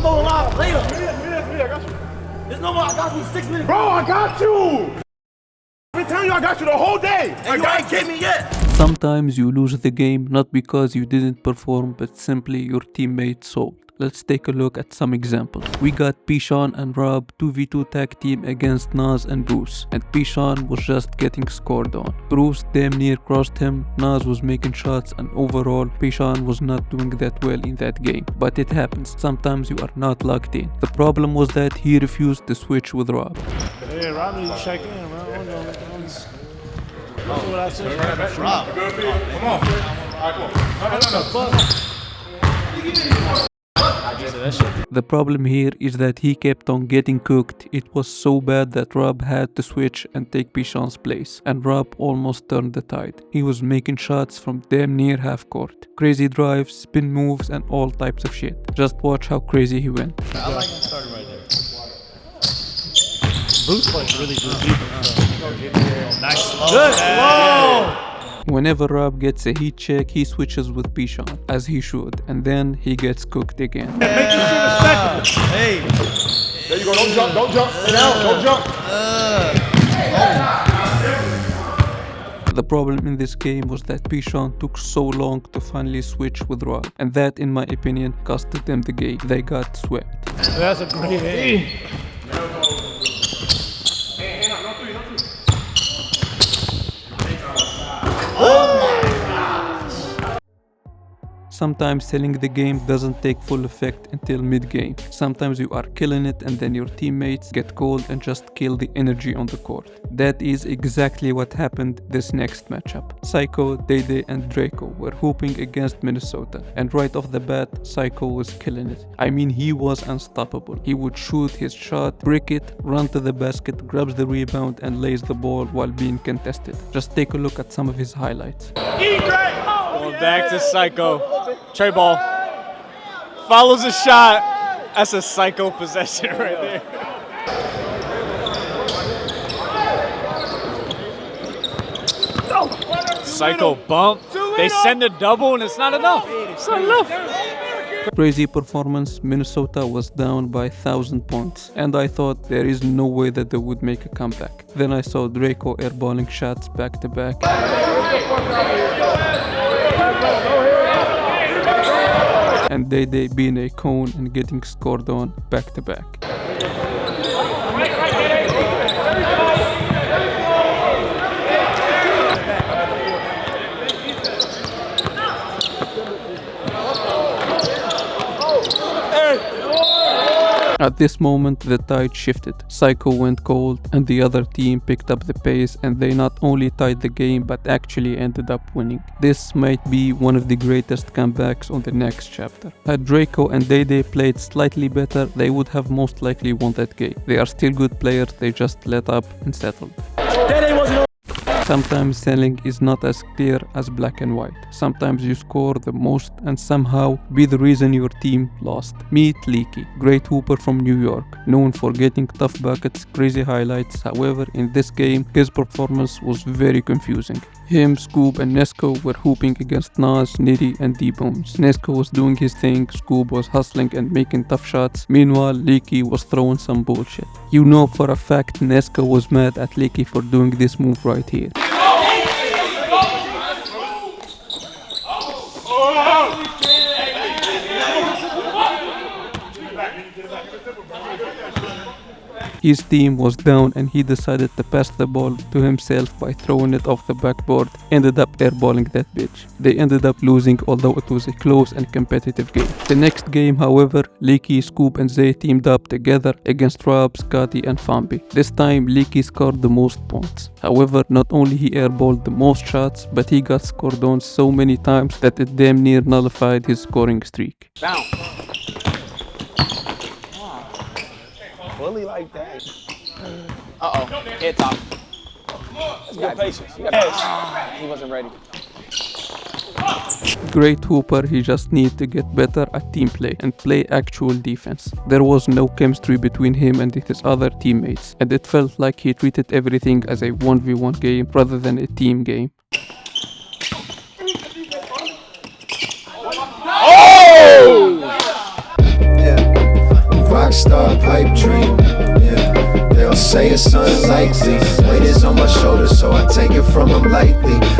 Gonzo alive later. I got you. There's no more. I got you 6 minutes. Bro, I got you. I've been telling you I got you the whole day. And you ain't get me yet. Sometimes you lose the game not because you didn't perform, but simply your teammates sold. Let's take a look at some examples. We got Pishan and Rob 2v2 tag team against Nas and Bruce, and Pishan was just getting scored on. Bruce damn near crossed him, Nas was making shots, and overall Pishan was not doing that well in that game. But it happens, sometimes you are not locked in. The problem was that he refused to switch with Rob. Hey, Rob needs to check in, bro. That's what I said. Rob. Come on. All right, come on. The problem here is that he kept on getting cooked. It was so bad that Rob had to switch and take Pishan's place, and Rob almost turned the tide. He was making shots from damn near half court. Crazy drives, spin moves, and all types of shit. Just watch how crazy he went. I like him starting right there. Bruce plays really good defense. Nice slow. Good slow. Whenever Rob gets a heat check, he switches with Pishan, as he should, and then he gets cooked again. Hey. There you go. Don't jump. Don't jump. Now, don't jump. The problem in this game was that Pishan took so long to finally switch with Rob, and that, in my opinion, costed them the game. They got swept. That's a great aim. Sometimes selling the game doesn't take full effect until mid-game. Sometimes you are killing it and then your teammates get cold and just kill the energy on the court. That is exactly what happened this next matchup. Psycho, Dede and Draco were hooping against Minnesota, and right off the bat, Psycho was killing it. I mean, he was unstoppable. He would shoot his shot, brick it, run to the basket, grabs the rebound and lays the ball while being contested. Just take a look at some of his highlights. Going back to Psycho. Trey ball. Follows a shot. That's a Psycho possession right there. Psycho bump. They send a double and it's not enough. It's not enough. Crazy performance. Minnesota was down by 1,000 points, and I thought there is no way that they would make a comeback. Then I saw Draco airballing shots back to back. And they being a cone and getting scored on back to back. At this moment, the tide shifted. Psycho went cold and the other team picked up the pace, and they not only tied the game but actually ended up winning. This might be one of the greatest comebacks on the next chapter. Had Draco and Dede played slightly better, they would have most likely won that game. They are still good players, they just let up and settled. Sometimes selling is not as clear as black and white. Sometimes you score the most and somehow be the reason your team lost. Meet Leaky, great hooper from New York, known for getting tough buckets, crazy highlights. However, in this game, his performance was very confusing. Him, Scoob and Nesco were hooping against Nas, Nitty and D-Bones. Nesco was doing his thing, Scoob was hustling and making tough shots. Meanwhile, Leaky was throwing some bullshit. You know for a fact Nesco was mad at Leaky for doing this move right here. His team was down and he decided to pass the ball to himself by throwing it off the backboard, ended up airballing that bitch. They ended up losing, although it was a close and competitive game. The next game, however, Leaky, Scoop and Zay teamed up together against Rob, Scotty and Fambi. This time Leaky scored the most points. However, not only he airballed the most shots, but he got scored on so many times that it damn near nullified his scoring streak. Bounce. Bully like that. Uh-oh. Head top. That's good patience. You got patience. He wasn't ready. Great hooper, he just needs to get better at team play and play actual defense. There was no chemistry between him and his other teammates, and it felt like he treated everything as a 1v1 game rather than a team game. Oh! Yeah. rockstar pipe dream. Yeah. They'll say it's unlikely. Weight is on my shoulders, so I take it from them lightly.